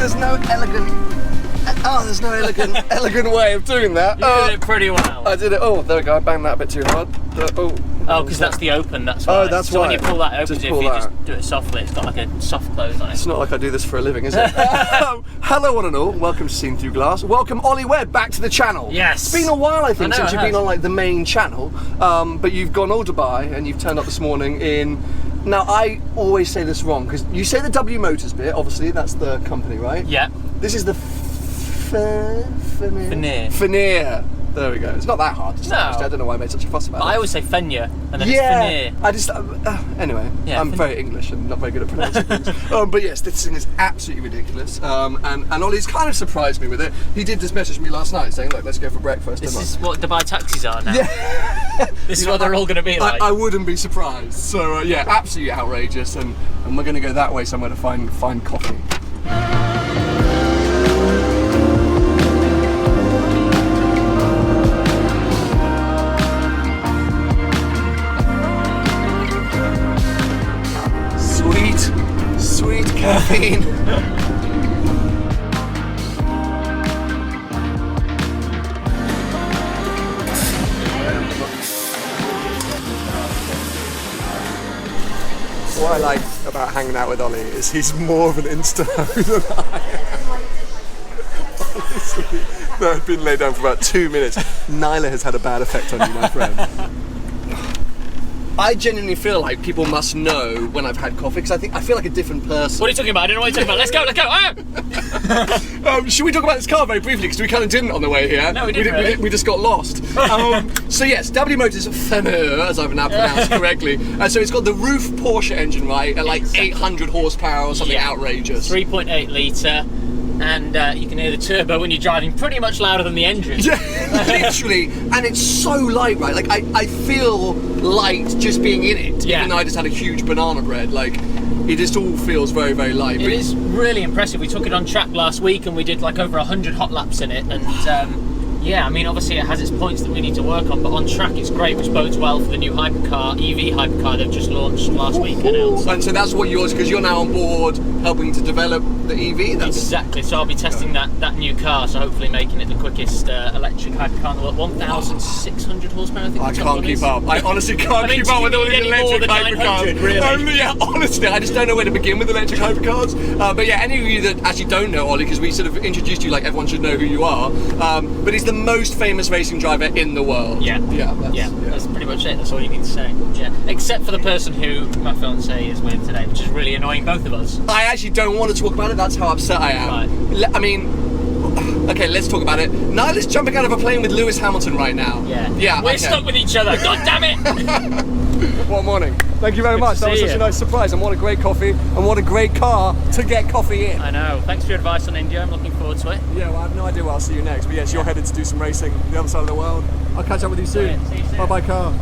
there's no elegant. There's no elegant way of doing that. You did it pretty well. I did it. Oh, there we go. I banged that a bit too hard. Because that's the open. That's why. Oh, that's so why. when you pull that open, if you just do it softly, it's got like a soft close on it. It's not like I do this for a living, is it? Hello, one and all. Welcome to Seen Through Glass. Welcome, Oli Webb, back to the channel. Yes. It's been a while, I think, I know, since you've been on like the main channel. But you've gone all Dubai and you've turned up this morning in. Now, I always say this wrong because you say the W Motors bit. Obviously, that's the company, right? Yeah. This is the Fenyr. Fenyr. There we go. It's not that hard to say. I don't know why I made such a fuss about it. I always say Fenyr, and then it's Fenyr. I just anyway. Yeah, I'm very English and not very good at pronouncing things. But yes, this thing is absolutely ridiculous. And Ollie's kind of surprised me with it. He did just message me last night saying, "Look, let's go for breakfast." This is what Dubai taxis are now. Yeah. This is what they're all going to be like. I wouldn't be surprised. So yeah, absolutely outrageous. And we're going to go that way somewhere to find coffee. Sweet caffeine. What I like about hanging out with Ollie is he's more of an Insta than I am. Honestly, I've been laid down for about 2 minutes. Nyla has had a bad effect on you, my friend. I genuinely feel like people must know when I've had coffee because I feel like a different person. What are you talking about? I don't know what you're talking about. Let's go. Should we talk about this car very briefly because we kind of didn't on the way here? No, we didn't. We just got lost. So yes, W Motors Fenyr, as I've now pronounced correctly. So it's got the roof Porsche engine, right? At like 800 horsepower or something outrageous. 3.8 litre. And you can hear the turbo when you're driving pretty much louder than the engine. Yeah, literally, and it's so light, right? Like I feel light just being in it, even though I just had a huge banana bread. Like it just all feels very, very light. It is really impressive. We took it on track last week and we did like over 100 hot laps in it. And yeah, I mean, obviously it has its points that we need to work on, but on track it's great, which bodes well for the new hypercar, EV hypercar they've just launched last week. And so that's what yours, because you're now on board helping to develop the EV? Exactly, so I'll be testing that new car, so hopefully making it the quickest electric hypercar in the world. 1,600 horsepower, I think. I can't keep up. I honestly can't keep up with all these electric hypercars. Really. Yeah, honestly, I just don't know where to begin with electric hypercars. But yeah, any of you that actually don't know Ollie, because we sort of introduced you like everyone should know who you are, but he's the most famous racing driver in the world. Yeah, that's pretty much it. That's all you need to say. Yeah, except for the person who my fiance is with today, which is really annoying both of us. I actually don't want to talk about it. That's how upset I am. Right. I mean, okay, let's talk about it. Nyla's jumping out of a plane with Lewis Hamilton right now. Yeah. We're stuck with each other. God damn it! What a morning. Thank you very much. That was such a nice surprise, and what a great coffee, and what a great car to get coffee in. I know. Thanks for your advice on India. I'm looking forward to it. Yeah, well, I have no idea where I'll see you next, but yes, you're headed to do some racing on the other side of the world. I'll catch up with you soon. See you soon. Bye-bye, car.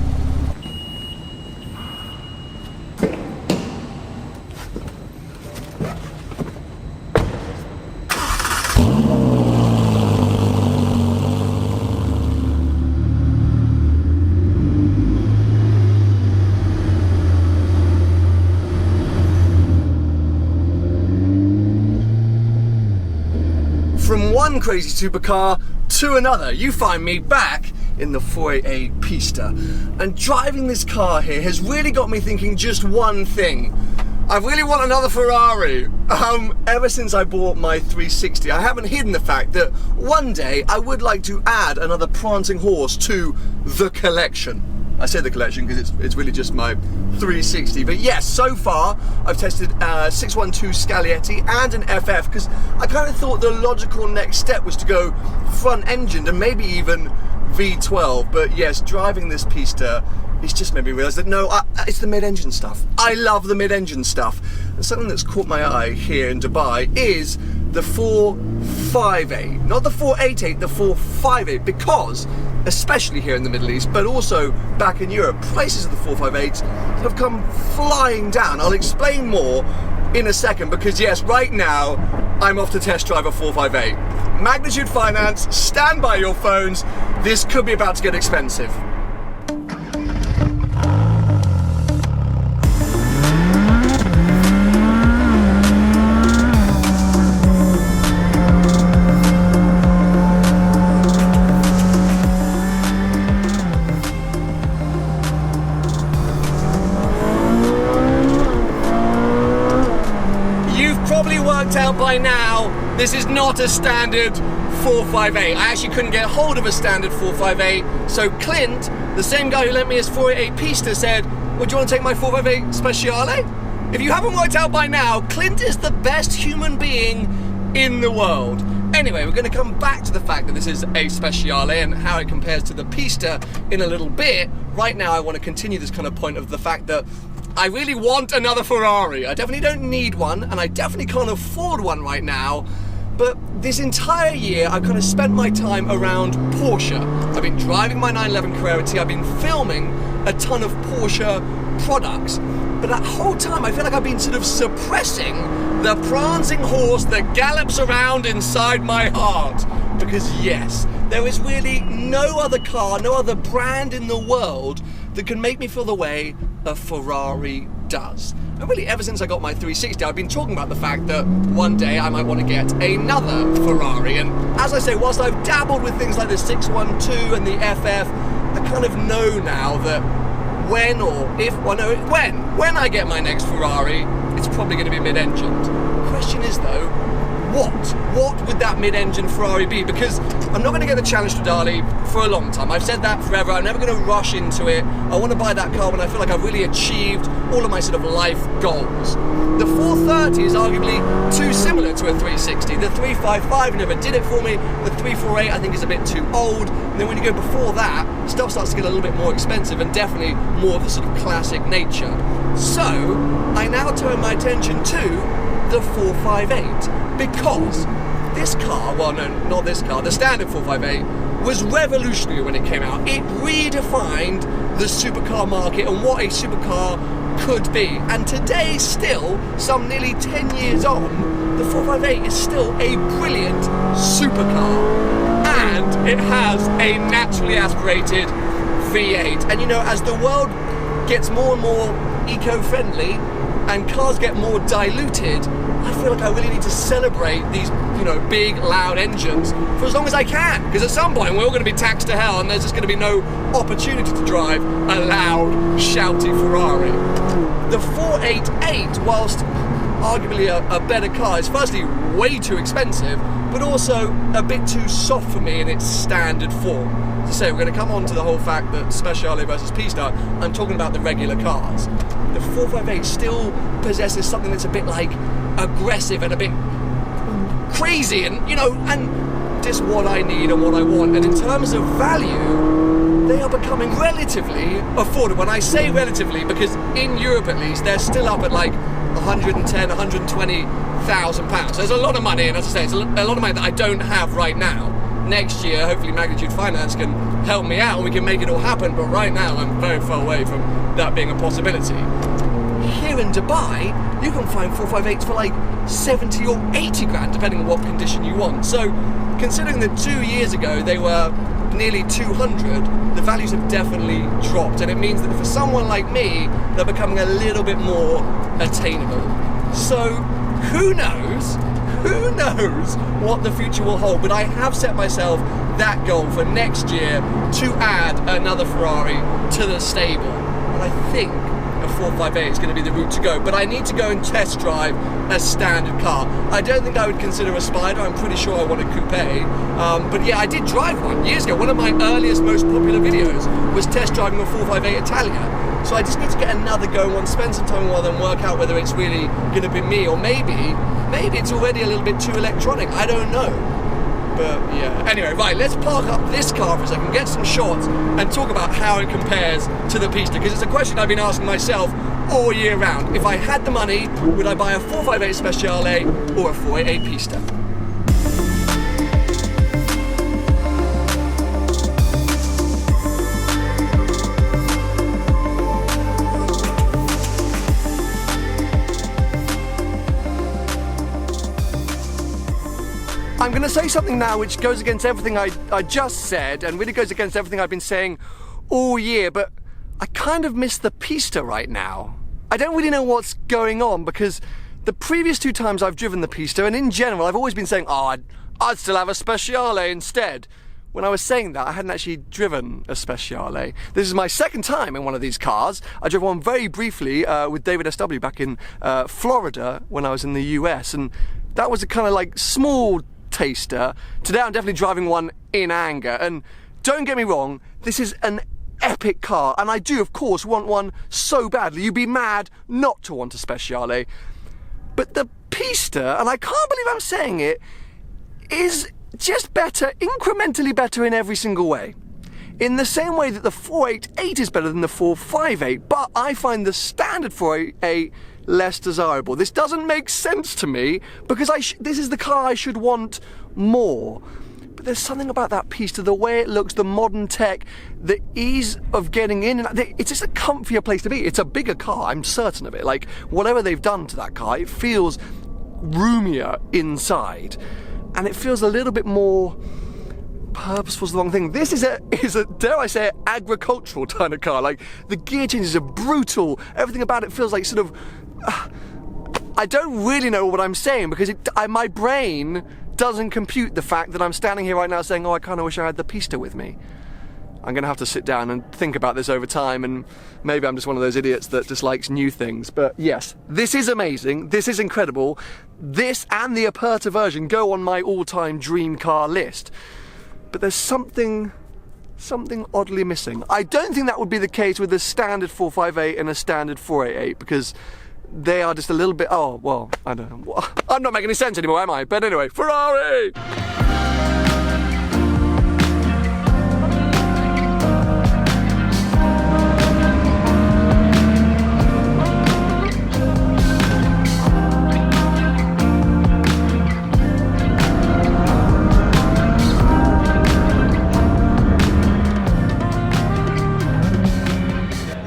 From one crazy supercar to another, you find me back in the 488 Pista. And driving this car here has really got me thinking just one thing. I really want another Ferrari. Ever since I bought my 360, I haven't hidden the fact that one day I would like to add another prancing horse to the collection. I say the collection because it's really just my 360. But yes, so far I've tested 612 Scalietti and an FF because I kind of thought the logical next step was to go front engined and maybe even V12. But yes, driving this Pista, it's just made me realise that no, it's the mid-engine stuff. I love the mid-engine stuff. And something that's caught my eye here in Dubai is the 458, not the 488, the 458, because especially here in the Middle East, but also back in Europe, prices of the 458s have come flying down. I'll explain more in a second, because yes, right now I'm off to test drive a 458. Magnitude Finance, stand by your phones. This could be about to get expensive. this is not a standard 458. I actually couldn't get hold of a standard 458, so Clint, the same guy who lent me his 488 Pista, said, well, do you want to take my 458 Speciale? If you haven't worked out by now, Clint is the best human being in the world. Anyway, we're going to come back to the fact that this is a Speciale and how it compares to the Pista in a little bit. Right now I want to continue this kind of point of the fact that I really want another Ferrari. I definitely don't need one, and I definitely can't afford one right now. But this entire year, I've kind of spent my time around Porsche. I've been driving my 911 Carrera T, I've been filming a ton of Porsche products. But that whole time, I feel like I've been sort of suppressing the prancing horse that gallops around inside my heart. Because yes, there is really no other car, no other brand in the world that can make me feel the way a Ferrari does. And really, ever since I got my 360, I've been talking about the fact that one day I might want to get another Ferrari. And as I say, whilst I've dabbled with things like the 612 and the FF, I kind of know now that when I get my next Ferrari, it's probably going to be mid-engined. The question is though, what would that mid-engine Ferrari be? Because I'm not going to get the Challenge Stradale for a long time. I've said that forever. I'm never going to rush into it. I want to buy that car when I feel like I've really achieved all of my sort of life goals. The 430 is arguably too similar to a 360. The 355 never did it for me. The 348 I think is a bit too old. And then when you go before that, stuff starts to get a little bit more expensive and definitely more of the sort of classic nature. So I now turn my attention to the 458 because this car, well no, not this car, the standard 458 was revolutionary when it came out. It redefined the supercar market and what a supercar could be. And today still, some nearly 10 years on, the 458 is still a brilliant supercar. And it has a naturally aspirated V8. And you know, as the world gets more and more eco-friendly and cars get more diluted, I feel like I really need to celebrate these, you know, big, loud engines for as long as I can. Because at some point we're all going to be taxed to hell and there's just going to be no opportunity to drive a loud, shouty Ferrari. The 488, whilst arguably a better car, is firstly way too expensive, but also a bit too soft for me in its standard form. As I say, we're going to come on to the whole fact that Speciale versus Pista, I'm talking about the regular cars. The 458 still possesses something that's a bit like aggressive and a bit crazy and, you know, and just what I need and what I want. And in terms of value, they are becoming relatively affordable. And I say relatively because in Europe at least, they're still up at like 110, 120,000 pounds. So there's a lot of money, and as I say, it's a lot of money that I don't have right now. Next year, hopefully Magnitude Finance can help me out and we can make it all happen, but right now I'm very far away from that being a possibility. Here in Dubai, you can find 458s for like 70 or 80 grand, depending on what condition you want. So, considering that 2 years ago they were nearly 200, the values have definitely dropped, and it means that for someone like me, they're becoming a little bit more attainable. So, who knows what the future will hold, but I have set myself that goal for next year to add another Ferrari to the stable. And I think a 458 is going to be the route to go, but I need to go and test drive a standard car. I don't think I would consider a Spider. I'm pretty sure I want a coupe, but yeah, I did drive one years ago. One of my earliest, most popular videos was test driving a 458 Italia. So I just need to get another go on, spend some time with them, work out whether it's really going to be me, or maybe it's already a little bit too electronic. I don't know. But yeah, anyway, right, let's park up this car for a second, get some shots, and talk about how it compares to the Pista, because it's a question I've been asking myself all year round. If I had the money, would I buy a 458 Speciale or a 488 Pista? I'm going to say something now which goes against everything I just said and really goes against everything I've been saying all year, but I kind of miss the Pista right now. I don't really know what's going on because the previous 2 times I've driven the Pista, and in general I've always been saying, oh, I'd still have a Speciale instead. When I was saying that, I hadn't actually driven a Speciale. This is my second time in one of these cars. I drove one very briefly with David SW back in Florida when I was in the US, and that was a kind of like small taster. Today I'm definitely driving one in anger, and don't get me wrong, this is an epic car, and I do of course want one so badly. You'd be mad not to want a Speciale. But the Pista, and I can't believe I'm saying it, is just better, incrementally better in every single way. In the same way that the 488 is better than the 458, but I find the standard 488 less desirable. This doesn't make sense to me because this is the car I should want more. But there's something about that Pista, the way it looks, the modern tech, the ease of getting in, and it's just a comfier place to be. It's a bigger car, I'm certain of it. Like, whatever they've done to that car, it feels roomier inside, and it feels a little bit more purposeful's the wrong thing. This is a dare I say it, agricultural kind of car. Like, the gear changes are brutal. Everything about it feels like sort of I don't really know what I'm saying because my brain doesn't compute the fact that I'm standing here right now saying, oh, I kind of wish I had the Pista with me. I'm gonna have to sit down and think about this over time, and maybe I'm just one of those idiots that just likes new things. But yes, this is amazing, this is incredible. This and the Aperta version go on my all-time dream car list. But there's something oddly missing. I don't think that would be the case with a standard 458 and a standard 488 because they are just a little bit, oh, well, I don't know. I'm not making any sense anymore, am I? But anyway, Ferrari!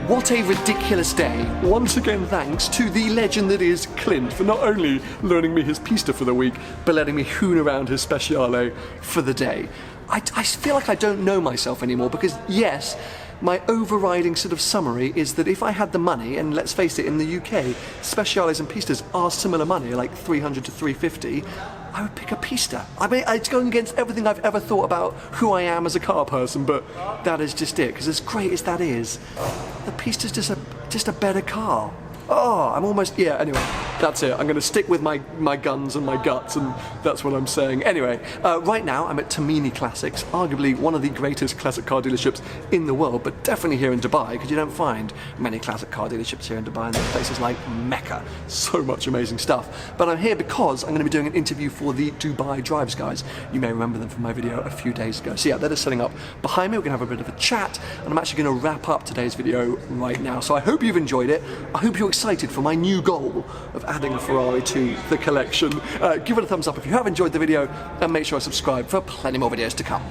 What a ridiculous day. Once again, thanks to the legend that is Clint for not only loaning me his Pista for the week, but letting me hoon around his Speciale for the day. I feel like I don't know myself anymore because, yes, my overriding sort of summary is that if I had the money, and let's face it, in the UK, Speciales and Pistas are similar money, like 300 to 350, I would pick a Pista. I mean, it's going against everything I've ever thought about who I am as a car person, but that is just it, because as great as that is, the Pista's just a better car. Oh, I'm almost, yeah, anyway, that's it. I'm going to stick with my guns and my guts, and that's what I'm saying. Anyway, right now I'm at Tamimi Classics, arguably one of the greatest classic car dealerships in the world, but definitely here in Dubai, because you don't find many classic car dealerships here in Dubai, and there's places like Mecca. So much amazing stuff. But I'm here because I'm going to be doing an interview for the Dubai Drives guys. You may remember them from my video a few days ago. So yeah, they're just setting up behind me. We're going to have a bit of a chat, and I'm actually going to wrap up today's video right now. So I hope you've enjoyed it. I hope you're excited for my new goal of adding a Ferrari to the collection. Give it a thumbs up if you have enjoyed the video, and make sure to subscribe for plenty more videos to come.